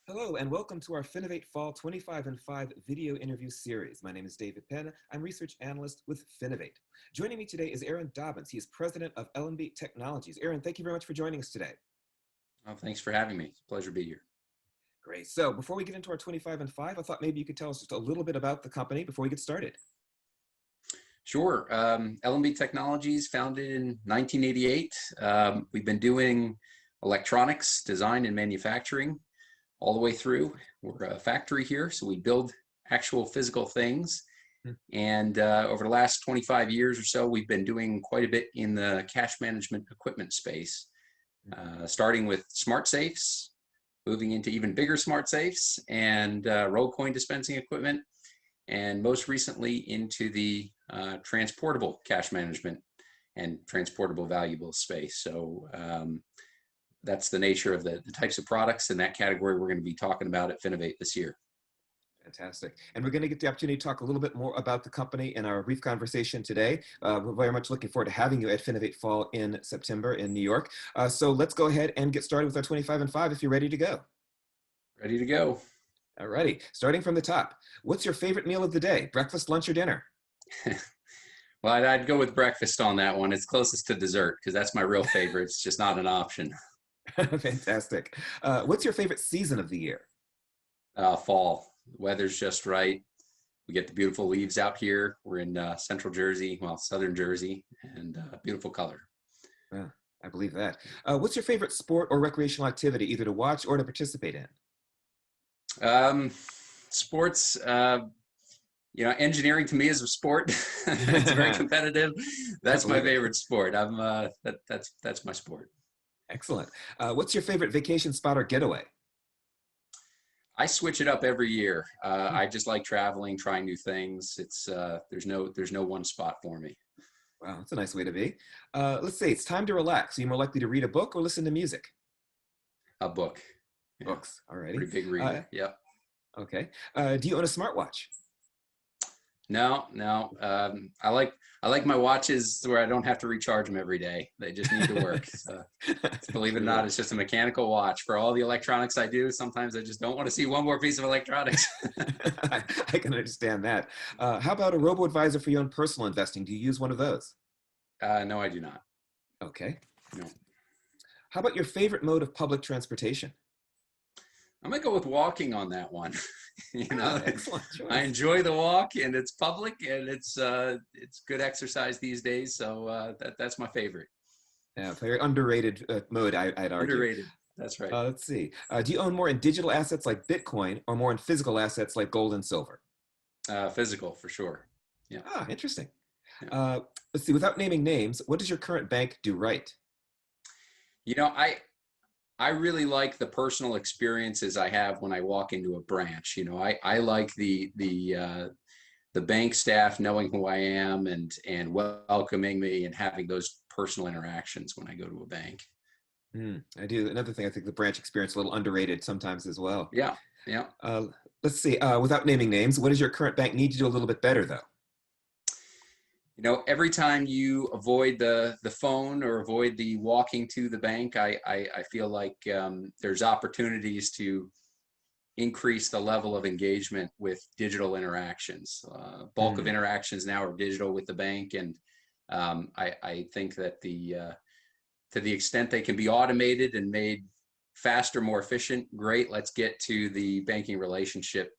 Hello and welcome to our FinovateFall 25 and 5 video interview series. My name is David Penn. I'm research analyst with Finovate. Joining me today is Aaron Dobbins. He is president of Ellenby Technologies. Aaron, thank you very much for joining us today. Oh, thanks for having me. It's a pleasure to be here. Great. So before we get into our 25 and 5, I thought maybe you could tell us just a little bit about the company before we get started. Sure. Ellenby Technologies, founded in 1988. We've been doing electronics design and manufacturing all the way through. We're a factory here, so we build actual physical things. And over the last 25 years or so, we've been doing quite a bit in the cash management equipment space, starting with smart safes, moving into even bigger smart safes and roll coin dispensing equipment, and most recently into the transportable cash management and transportable valuables space. So that's the nature of the types of products in that category we're going to be talking about at Finovate this year. Fantastic. And we're going to get the opportunity to talk a little bit more about the company in our brief conversation today. We're very much looking forward to having you at FinovateFall in September in New York. So let's go ahead and get started with our 25 and 5 if you're ready to go. Ready to go. All righty. Starting from the top. What's your favorite meal of the day? Breakfast, lunch, or dinner? Well, I'd go with breakfast on that one. It's closest to dessert because that's my real favorite. It's just not an option. Fantastic. What's your favorite season of the year? Fall. The weather's just right. We get the beautiful leaves out here. We're in central Jersey, well, southern Jersey, and beautiful color. Yeah, I believe that. What's your favorite sport or recreational activity, either to watch or to participate in? Sports, engineering to me is a sport. It's very competitive. That's my favorite sport. That's my sport. Excellent. What's your favorite vacation spot or getaway? I switch it up every year. I just like traveling, trying new things. It's there's no one spot for me. Wow, that's a nice way to be. Let's say it's time to relax. Are you more likely to read a book or listen to music? A book. Yeah. Books. All righty. Pretty big reader. Yep. Okay. Do you own a smartwatch? No. I like my watches where I don't have to recharge them every day. They just need to work. So, believe it or not, it's just a mechanical watch. For all the electronics I do, sometimes I just don't want to see one more piece of electronics. I can understand that. How about a robo-advisor for your own personal investing? Do you use one of those? No, I do not. Okay. No. How about your favorite mode of public transportation? I'm gonna go with walking on that one. Excellent choice. I enjoy the walk, and it's public, and it's good exercise these days. So that's my favorite. Yeah, very underrated mode, I'd argue. Underrated. That's right. Let's see. Do you own more in digital assets like Bitcoin or more in physical assets like gold and silver? Physical, for sure. Yeah. Ah, interesting. Yeah. Let's see. Without naming names, what does your current bank do right? I really like the personal experiences I have when I walk into a branch. I like the bank staff knowing who I am and welcoming me and having those personal interactions when I go to a bank. I do. Another thing, I think the branch experience is a little underrated sometimes as well. Yeah. Let's see. Without naming names, what does your current bank need to do a little bit better, though? Every time you avoid the phone or avoid the walking to the bank, I feel like there's opportunities to increase the level of engagement with digital interactions. Bulk of interactions now are digital with the bank, and I think that to the extent they can be automated and made faster, more efficient, great. Let's get to the banking relationship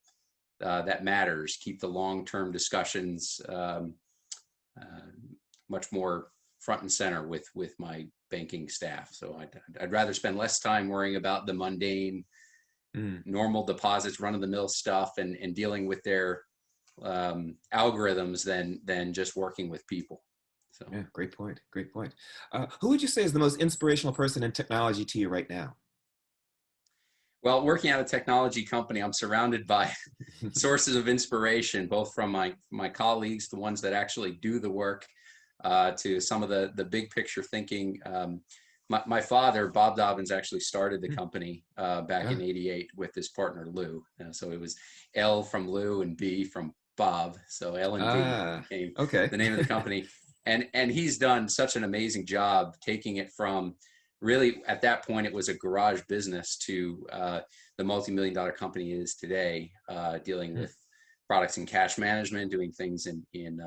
that matters. Keep the long-term discussions much more front and center with my banking staff. So I'd rather spend less time worrying about the mundane, normal deposits, run-of-the-mill stuff, and dealing with their algorithms than just working with people. So yeah, great point. Great point. Who would you say is the most inspirational person in technology to you right now? Well, working at a technology company, I'm surrounded by sources of inspiration, both from my colleagues, the ones that actually do the work, to some of the big picture thinking. My father, Bob Dobbins, actually started the company back in '88 with his partner Lou. So it was L from Lou and B from Bob. So Ellenby became the name of the company. And he's done such an amazing job taking it from really, at that point, it was a garage business to the multi-million-dollar company is today, dealing with products in cash management, doing things in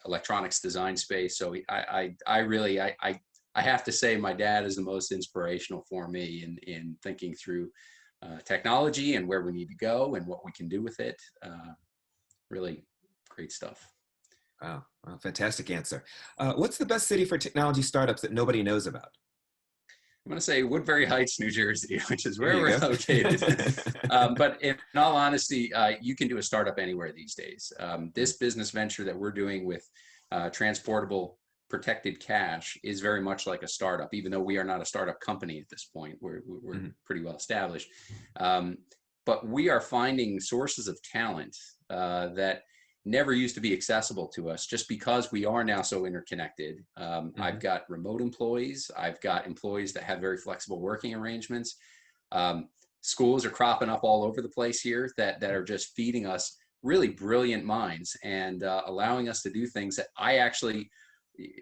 electronics design space. So I have to say my dad is the most inspirational for me in thinking through technology and where we need to go and what we can do with it. Really great stuff. Wow, wow, fantastic answer. What's the best city for technology startups that nobody knows about? I'm going to say Woodbury Heights, New Jersey, which is There where you we're go. located. But in all honesty, you can do a startup anywhere these days. This business venture that we're doing with transportable protected cash is very much like a startup, even though we are not a startup company at this point. We're pretty well established. But we are finding sources of talent that never used to be accessible to us just because we are now so interconnected. I've got remote employees. I've got employees that have very flexible working arrangements. Schools are cropping up all over the place here that are just feeding us really brilliant minds and allowing us to do things that I actually,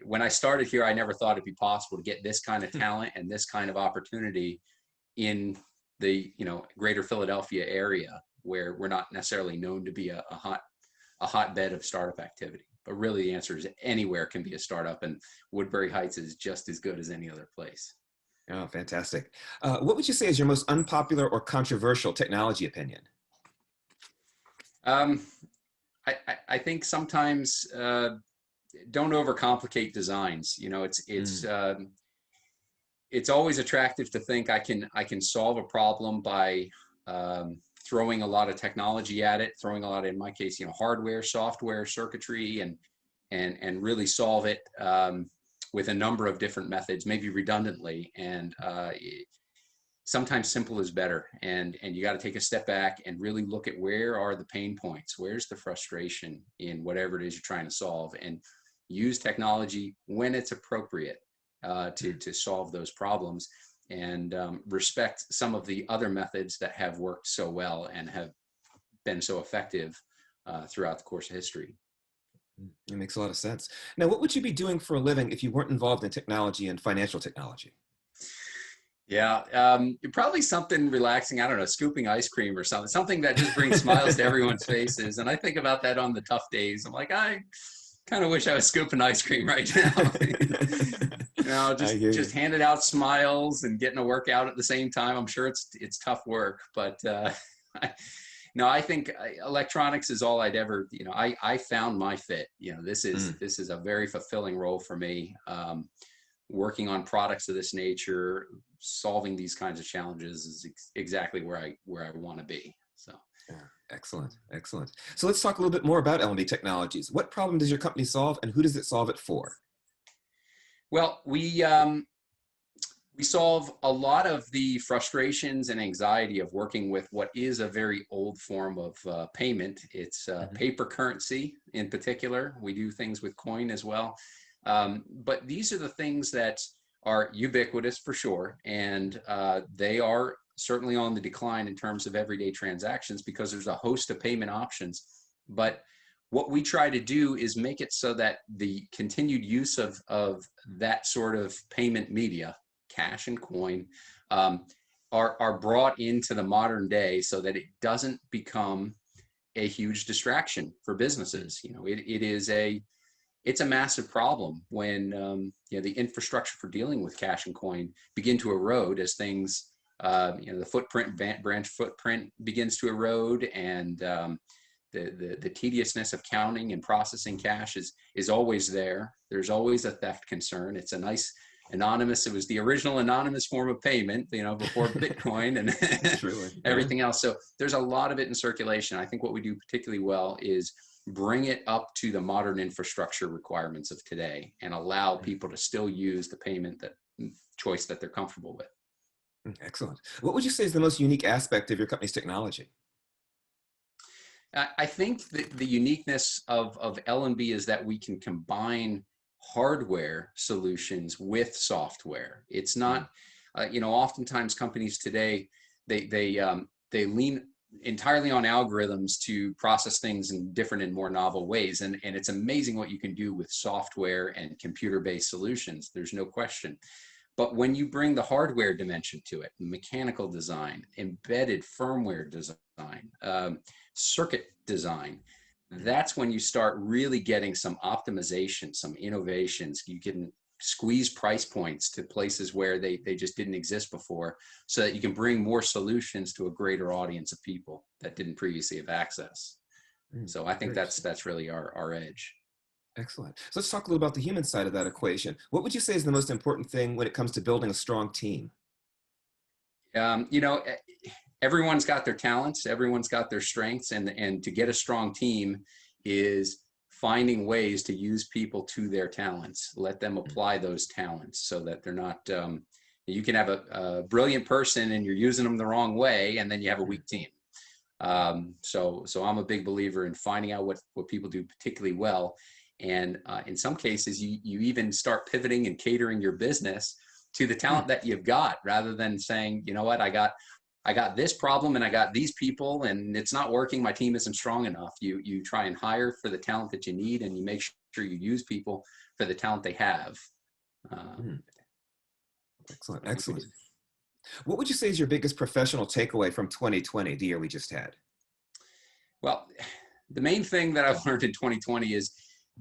when I started here, I never thought it'd be possible to get this kind of talent and this kind of opportunity in the greater Philadelphia area, where we're not necessarily known to be a hotbed of startup activity. But really the answer is anywhere can be a startup, and Woodbury Heights is just as good as any other place. Oh, fantastic. What would you say is your most unpopular or controversial technology opinion? I think sometimes don't overcomplicate designs. It's always attractive to think I can solve a problem by throwing a lot of technology at it, throwing a lot of, in my case, hardware, software, circuitry, and really solve it with a number of different methods, maybe redundantly. And sometimes simple is better. And you got to take a step back and really look at where are the pain points, where's the frustration in whatever it is you're trying to solve, and use technology when it's appropriate to solve those problems. And respect some of the other methods that have worked so well and have been so effective throughout the course of history. It makes a lot of sense. Now, what would you be doing for a living if you weren't involved in technology and financial technology? Yeah, probably something relaxing. I don't know, scooping ice cream or something that just brings smiles to everyone's faces. And I think about that on the tough days. I'm like, I kind of wish I was scooping ice cream right now. Just handing out smiles and getting a workout at the same time. I'm sure it's tough work, but no, I think electronics is all I'd ever. I found my fit. This is a very fulfilling role for me. Working on products of this nature, solving these kinds of challenges is exactly where I want to be. So. Yeah, excellent. So let's talk a little bit more about Ellenby Technologies. What problem does your company solve, and who does it solve it for? Well, we solve a lot of the frustrations and anxiety of working with what is a very old form of payment. It's paper currency in particular. We do things with coin as well. But these are the things that are ubiquitous for sure, and they are certainly on the decline in terms of everyday transactions because there's a host of payment options. But what we try to do is make it so that the continued use of that sort of payment media, cash and coin, are brought into the modern day so that it doesn't become a huge distraction for businesses. It's a massive problem when the infrastructure for dealing with cash and coin begin to erode as things, the branch footprint begins to erode, and the tediousness of counting and processing cash is always there. There's always a theft concern. It's a nice anonymous. It was the original anonymous form of payment, before Bitcoin and everything else. So there's a lot of it in circulation. I think what we do particularly well is bring it up to the modern infrastructure requirements of today and allow people to still use the payment choice that they're comfortable with. Excellent. What would you say is the most unique aspect of your company's technology? I think the uniqueness of Ellenby is that we can combine hardware solutions with software. It's not, oftentimes companies today, they lean entirely on algorithms to process things in different and more novel ways. And it's amazing what you can do with software and computer-based solutions. There's no question. But when you bring the hardware dimension to it, mechanical design, embedded firmware design, circuit design, that's when you start really getting some optimization, some innovations. You can squeeze price points to places where they just didn't exist before, so that you can bring more solutions to a greater audience of people that didn't previously have access. So I think that's really our edge. Excellent. So let's talk a little about the human side of that equation. What would you say is the most important thing when it comes to building a strong team? You know, everyone's got their talents, everyone's got their strengths, and to get a strong team is finding ways to use people to their talents, let them apply those talents so that they're not, you can have a brilliant person and you're using them the wrong way, and then you have a weak team. So I'm a big believer in finding out what people do particularly well. And in some cases, you even start pivoting and catering your business to the talent that you've got, rather than saying, you know what, I got this problem and I got these people and it's not working. My team isn't strong enough. You try and hire for the talent that you need, and you make sure you use people for the talent they have. Excellent, excellent. What would you say is your biggest professional takeaway from 2020, the year we just had? Well, the main thing that I've learned in 2020 is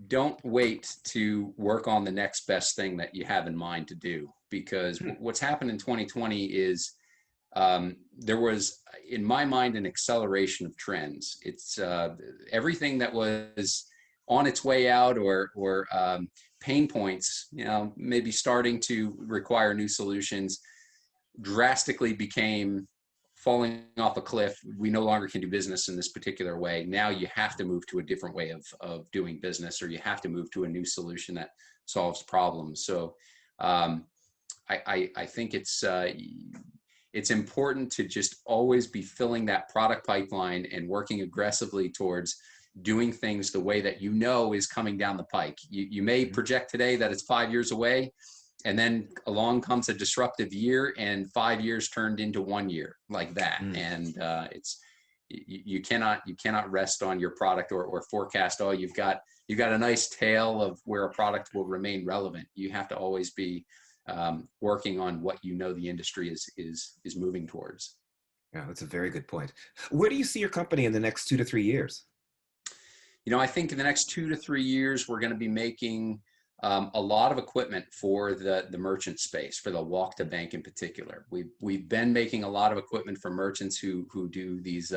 don't wait to work on the next best thing that you have in mind to do, because what's happened in 2020 is there was, in my mind, an acceleration of trends. It's everything that was on its way out, or pain points, you know, maybe starting to require new solutions, drastically became falling off a cliff. We no longer can do business in this particular way. Now you have to move to a different way of doing business, or you have to move to a new solution that solves problems. So I think it's important to just always be filling that product pipeline and working aggressively towards doing things the way that you know is coming down the pike. You may project today that it's 5 years away, and then along comes a disruptive year, and 5 years turned into 1 year, like that. And you cannot rest on your product or forecast, oh, you've got a nice tail of where a product will remain relevant. You have to always be working on what you know the industry is moving towards. Yeah, that's a very good point. Where do you see your company in the next 2 to 3 years? You know, I think in the next 2 to 3 years, we're going to be making a lot of equipment for the merchant space, for the walk to bank in particular. We've been making a lot of equipment for merchants who do these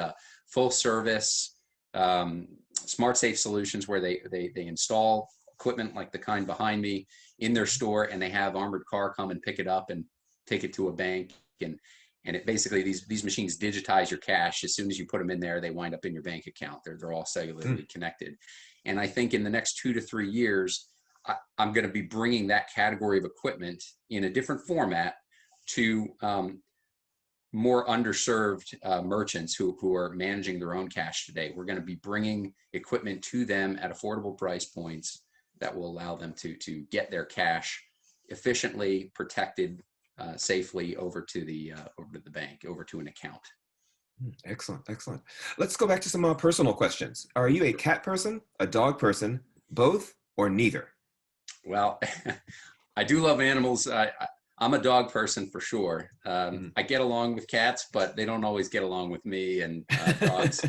full service smart safe solutions, where they install equipment like the kind behind me in their store, and they have armored car come and pick it up and take it to a bank. And it basically, these machines digitize your cash. As soon as you put them in there, they wind up in your bank account. They're all cellularly connected. And I think in the next 2 to 3 years, I'm going to be bringing that category of equipment in a different format to more underserved merchants who are managing their own cash today. We're going to be bringing equipment to them at affordable price points that will allow them to get their cash efficiently, protected, safely over to the bank, over to an account. Excellent, excellent. Let's go back to some personal questions. Are you a cat person, a dog person, both, or neither? Well, I do love animals. I'm a dog person for sure. I get along with cats, but they don't always get along with me. And dogs,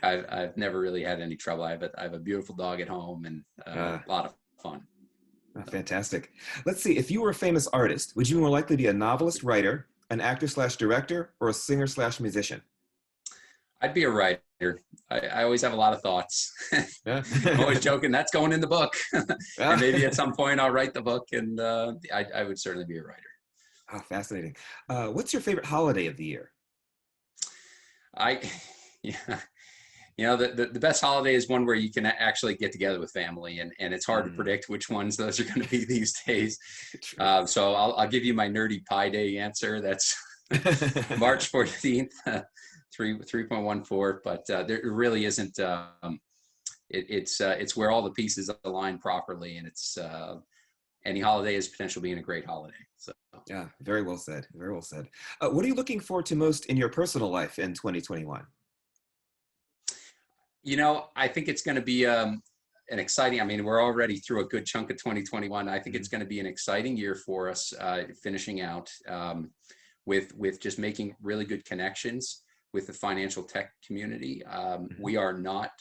I've never really had any trouble. I have a beautiful dog at home, and a lot of fun. Fantastic. Let's see. If you were a famous artist, would you more likely be a novelist, writer, an actor/director, or a singer/musician? I'd be a writer. I always have a lot of thoughts. Yeah. I'm always joking, that's going in the book. And maybe at some point I'll write the book, and I would certainly be a writer. Oh, fascinating. What's your favorite holiday of the year? Yeah. You know, the best holiday is one where you can actually get together with family, and it's hard to predict which ones those are going to be these days. So I'll give you my nerdy Pi Day answer. That's March 14th, 3.14. But there really isn't. It's where all the pieces align properly, and it's any holiday is potential being a great holiday. So yeah, very well said. Very well said. What are you looking forward to most in your personal life in 2021? You know, I think it's going to be an exciting, I mean, we're already through a good chunk of 2021. I think it's going to be an exciting year for us, finishing out with just making really good connections with the financial tech community. We are not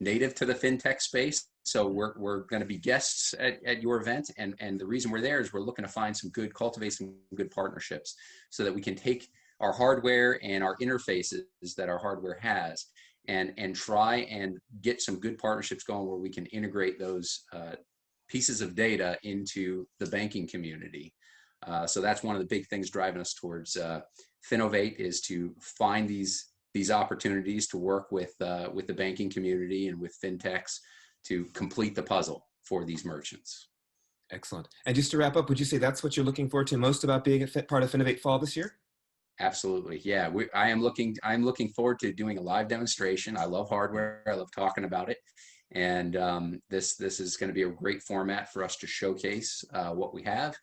native to the fintech space, so we're going to be guests at your event. And the reason we're there is we're looking to find cultivate some good partnerships so that we can take our hardware and our interfaces that our hardware has and try and get some good partnerships going where we can integrate those pieces of data into the banking community. So that's one of the big things driving us towards Finovate, is to find these opportunities to work with the banking community and with fintechs to complete the puzzle for these merchants. Excellent. And just to wrap up, would you say that's what you're looking forward to most about being a part of FinovateFall this year? Absolutely. Yeah. I'm looking forward to doing a live demonstration. I love hardware. I love talking about it. And this is going to be a great format for us to showcase what we have.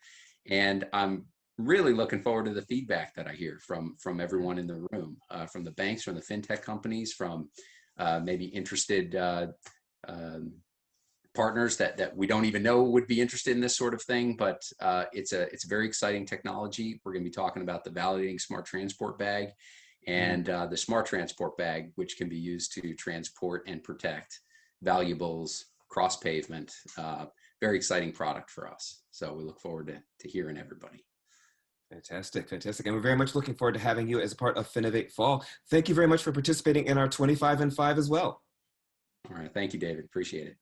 And I'm really looking forward to the feedback that I hear from everyone in the room, from the banks, from the fintech companies, from maybe interested partners that we don't even know would be interested in this sort of thing. But it's a very exciting technology. We're going to be talking about the validating smart transport bag and the smart transport bag, which can be used to transport and protect valuables cross pavement. Very exciting product for us. So we look forward to hearing everybody. Fantastic, fantastic. And we're very much looking forward to having you as a part of FinovateFall. Thank you very much for participating in our 25 and 5 as well. All right. Thank you, David. Appreciate it.